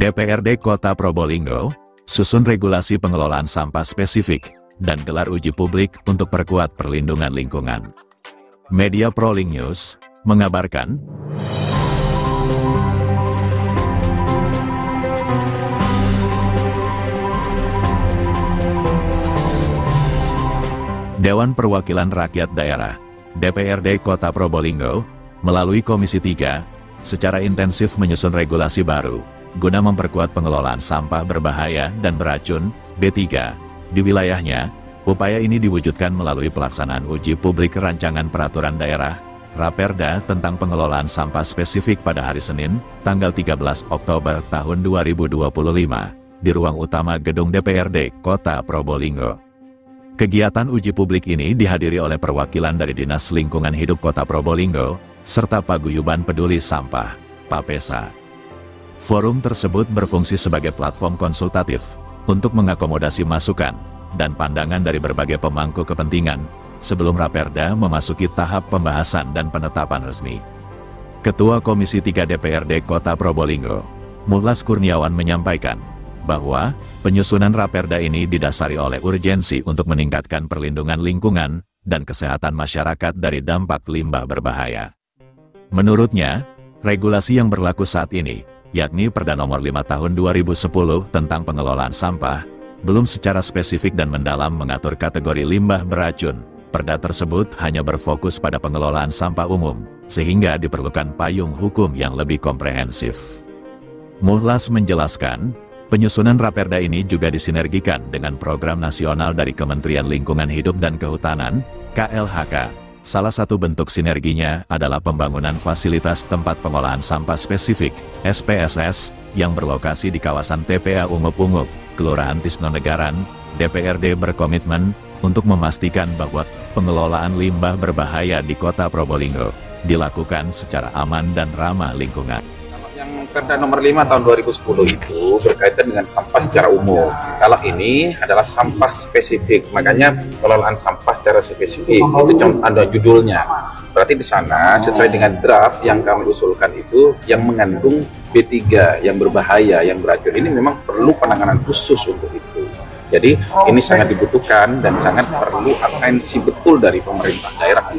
DPRD Kota Probolinggo susun regulasi pengelolaan sampah spesifik dan gelar uji publik untuk perkuat perlindungan lingkungan. Media Prolink News mengabarkan, Dewan Perwakilan Rakyat Daerah DPRD Kota Probolinggo melalui Komisi 3 secara intensif menyusun regulasi baru guna memperkuat pengelolaan sampah berbahaya dan beracun B3 di wilayahnya. Upaya ini diwujudkan melalui pelaksanaan uji publik rancangan peraturan daerah Raperda tentang pengelolaan sampah spesifik pada hari Senin, tanggal 13 Oktober tahun 2025 di ruang utama gedung DPRD Kota Probolinggo. Kegiatan uji publik ini dihadiri oleh perwakilan dari Dinas Lingkungan Hidup Kota Probolinggo serta Paguyuban Peduli Sampah (Papesa). Forum tersebut berfungsi sebagai platform konsultatif untuk mengakomodasi masukan dan pandangan dari berbagai pemangku kepentingan sebelum Raperda memasuki tahap pembahasan dan penetapan resmi. Ketua Komisi 3 DPRD Kota Probolinggo, Muhlas Kurniawan menyampaikan bahwa penyusunan Raperda ini didasari oleh urgensi untuk meningkatkan perlindungan lingkungan dan kesehatan masyarakat dari dampak limbah berbahaya. Menurutnya, regulasi yang berlaku saat ini, yakni Perda Nomor 5 Tahun 2010 tentang pengelolaan sampah, belum secara spesifik dan mendalam mengatur kategori limbah beracun. Perda tersebut hanya berfokus pada pengelolaan sampah umum, sehingga diperlukan payung hukum yang lebih komprehensif. Muhlas menjelaskan, penyusunan Raperda ini juga disinergikan dengan program nasional dari Kementerian Lingkungan Hidup dan Kehutanan, KLHK. Salah satu bentuk sinerginya adalah pembangunan fasilitas tempat pengolahan sampah spesifik, SPSS, yang berlokasi di kawasan TPA Ungup-Ungup, Kelurahan Tisnonegaran. DPRD berkomitmen untuk memastikan bahwa pengelolaan limbah berbahaya di Kota Probolinggo dilakukan secara aman dan ramah lingkungan. Yang Perda Nomor 5 Tahun 2010 itu berkaitan dengan sampah secara umum. Kalau ini adalah sampah spesifik, makanya pengelolaan sampah secara spesifik itu ada judulnya. Berarti di sana sesuai dengan draft yang kami usulkan itu yang mengandung B3 yang berbahaya, yang beracun. Ini memang perlu penanganan khusus untuk itu. Jadi ini sangat dibutuhkan dan sangat perlu atensi betul dari pemerintah daerah.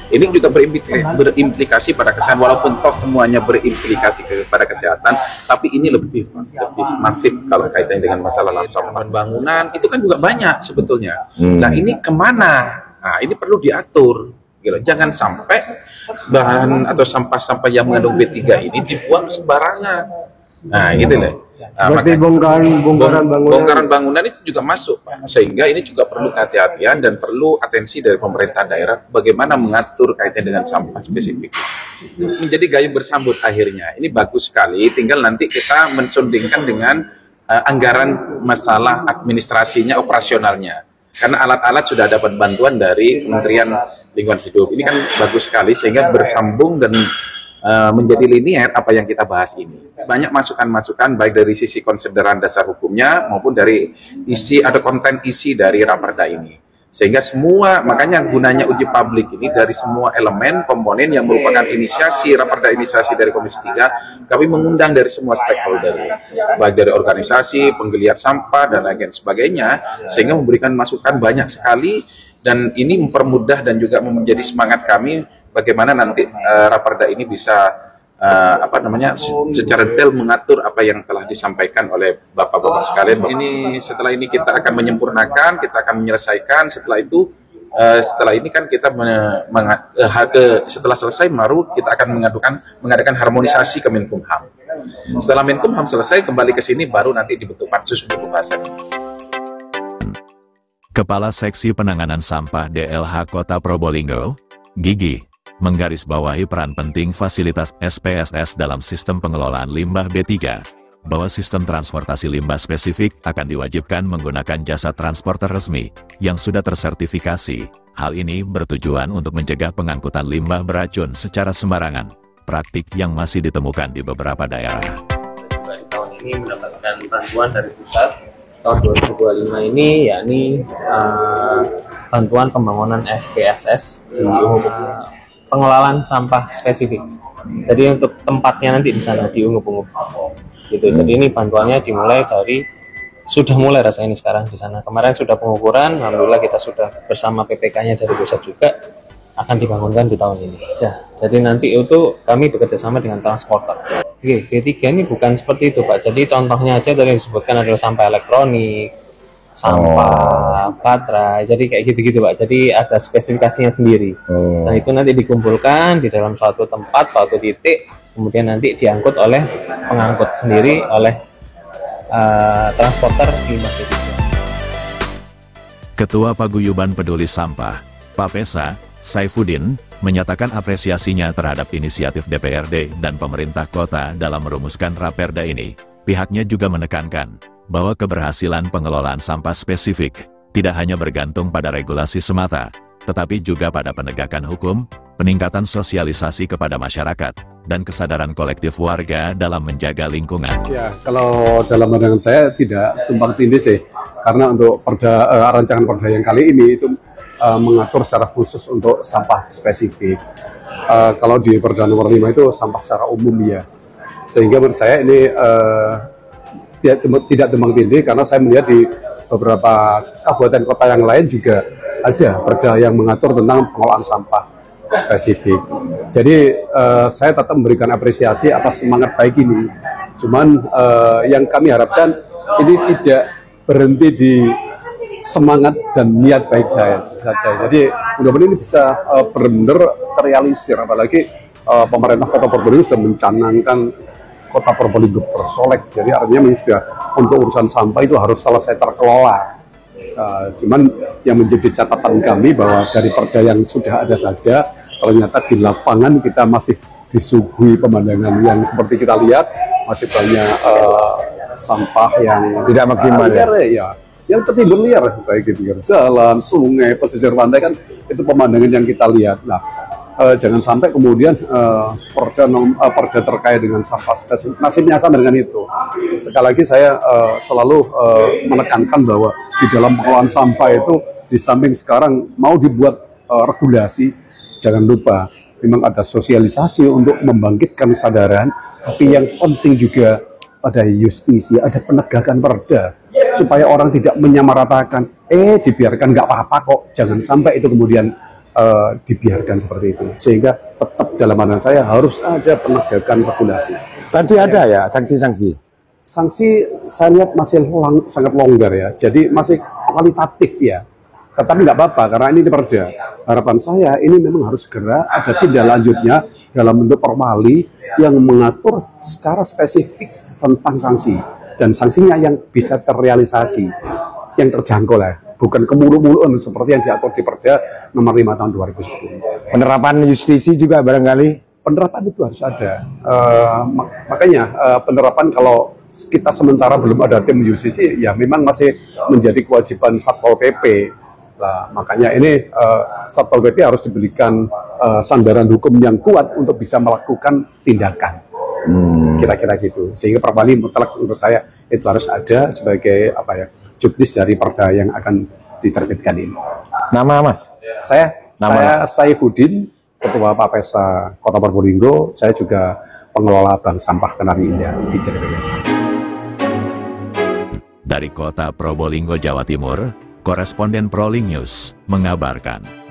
Ini juga berimplikasi pada kesehatan, walaupun toh semuanya berimplikasi kepada kesehatan, tapi ini lebih masif kalau kaitannya dengan masalah sampah bangunan, itu kan juga banyak sebetulnya. Nah ini kemana? Nah ini perlu diatur. Gitu. Jangan sampai bahan atau sampah-sampah yang mengandung B3 ini dibuang sembarangan. Nah gitu loh. Seperti bongkaran bangunan itu juga masuk, Pak. Sehingga ini juga perlu kehati-hatian dan perlu atensi dari pemerintah daerah bagaimana mengatur kaitan dengan sampah spesifik. Menjadi gayung bersambut akhirnya. Ini bagus sekali, tinggal nanti kita mensondingkan dengan anggaran masalah administrasinya, operasionalnya. Karena alat-alat sudah dapat bantuan dari Kementerian Lingkungan Hidup. Ini kan bagus sekali sehingga bersambung dan menjadi linier apa yang kita bahas ini. Banyak masukan-masukan baik dari sisi konsideran dasar hukumnya maupun dari isi atau konten isi dari Raperda ini. Sehingga semua, makanya gunanya uji publik ini dari semua elemen, komponen yang merupakan inisiasi, Raperda inisiasi dari Komisi 3, kami mengundang dari semua stakeholder, baik dari organisasi, penggeliat sampah, dan lain sebagainya, sehingga memberikan masukan banyak sekali, dan ini mempermudah dan juga menjadi semangat kami bagaimana nanti Raperda ini bisa secara detail mengatur apa yang telah disampaikan oleh Bapak-Bapak sekalian. Ini setelah ini kita akan menyempurnakan, kita akan menyelesaikan. Setelah itu, setelah ini kan kita setelah selesai baru kita akan mengadakan harmonisasi ke Menkumham. Setelah Menkumham selesai kembali ke sini baru nanti dibentuk pansus untuk pembahasan. Kepala Seksi Penanganan Sampah DLH Kota Probolinggo, Gigi, menggarisbawahi peran penting fasilitas SPSS dalam sistem pengelolaan limbah B3, bahwa sistem transportasi limbah spesifik akan diwajibkan menggunakan jasa transporter resmi yang sudah tersertifikasi. Hal ini bertujuan untuk mencegah pengangkutan limbah beracun secara sembarangan, praktik yang masih ditemukan di beberapa daerah. Di tahun ini mendapatkan bantuan dari pusat tahun 2025 ini, yakni bantuan pembangunan FPSS di pengelolaan sampah spesifik. Jadi untuk tempatnya nanti di sana di Ungup-Ungup. gitu. Jadi ini bantuannya dimulai dari, sudah mulai rasanya ini sekarang di sana. Kemarin sudah pengukuran, alhamdulillah kita sudah bersama PPK-nya dari pusat juga akan dibangunkan di tahun ini. Jadi nanti itu kami bekerja sama dengan transporter. Oke, G3 ini bukan seperti itu Pak. Jadi contohnya aja tadi yang disebutkan adalah sampah elektronik, sampah baterai, jadi kayak gitu-gitu Pak. Jadi ada spesifikasinya sendiri. Nah itu nanti dikumpulkan di dalam suatu tempat, suatu titik, kemudian nanti diangkut oleh pengangkut sendiri, oleh transporter di Masjid. Ketua Paguyuban Peduli Sampah, Pak Pesa, Saifuddin, menyatakan apresiasinya terhadap inisiatif DPRD dan pemerintah kota dalam merumuskan Raperda ini. Pihaknya juga menekankan bahwa keberhasilan pengelolaan sampah spesifik tidak hanya bergantung pada regulasi semata, tetapi juga pada penegakan hukum, peningkatan sosialisasi kepada masyarakat, dan kesadaran kolektif warga dalam menjaga lingkungan. Ya, kalau dalam pandangan saya tidak tumpang tindih sih, karena untuk rancangan perda yang kali ini itu mengatur secara khusus untuk sampah spesifik. Kalau di Perda nomor 5 itu sampah secara umum ya, sehingga menurut saya ini tidak tumpang tindih, karena saya melihat di beberapa kabupaten kota yang lain juga ada perda yang mengatur tentang pengelolaan sampah spesifik. Jadi saya tetap memberikan apresiasi atas semangat baik ini. Cuman yang kami harapkan ini tidak berhenti di semangat dan niat baik saya saja. Jadi mudah-mudahan ini bisa benar-benar terrealisir. Apalagi pemerintah Kota Probolinggo sudah mencanangkan Kota Probolinggo bersolek. Jadi artinya sudah untuk urusan sampah itu harus selesai terkelola. Cuman yang menjadi catatan kami bahwa dari perda yang sudah ada saja, ternyata di lapangan kita masih disuguhi pemandangan yang seperti kita lihat, masih banyak sampah yang tidak maksimal ya, yang tertimbun liar, baik di pinggir jalan, sungai, pesisir pantai, kan itu pemandangan yang kita lihat. Nah, jangan sampai kemudian perda terkait dengan sampah spesifik nasibnya sama dengan itu. Sekali lagi saya selalu menekankan bahwa di dalam pengelolaan sampah itu, di samping sekarang mau dibuat regulasi, jangan lupa memang ada sosialisasi untuk membangkitkan kesadaran, tapi yang penting juga ada justisi, ada penegakan perda, supaya orang tidak menyamaratakan, dibiarkan nggak apa-apa kok, jangan sampai itu kemudian dibiarkan seperti itu. Sehingga tetap dalam pandangan saya harus ada penegakan regulasi. Tadi ada ya sanksi-sanksi? Sanksi saya lihat masih sangat longgar ya, jadi masih kualitatif ya. Tetapi nggak apa-apa karena ini perda. Harapan saya ini memang harus segera ada tindak lanjutnya dalam bentuk perwali yang mengatur secara spesifik tentang sanksi. Dan sanksinya yang bisa terrealisasi, yang terjangkau lah. Bukan kemulu-muluan seperti yang diatur di Perda nomor 5 tahun 2010. Penerapan justisi juga barangkali? Penerapan itu harus ada. Makanya penerapan kalau kita sementara belum ada tim justisi, ya memang masih menjadi kewajiban Satpol PP. Nah, makanya ini Satpol PP harus diberikan sandaran hukum yang kuat untuk bisa melakukan tindakan. Kira-kira gitu. Sehingga perwali mutlak menurut saya itu harus ada sebagai juknis dari perda yang akan diterbitkan ini. Nama Mas? Saya Saifuddin, Ketua Papesa Kota Probolinggo. Saya juga pengelola Bank Sampah Kenari Indah di Cirebon. Dari Kota Probolinggo, Jawa Timur, Koresponden Prolink News mengabarkan.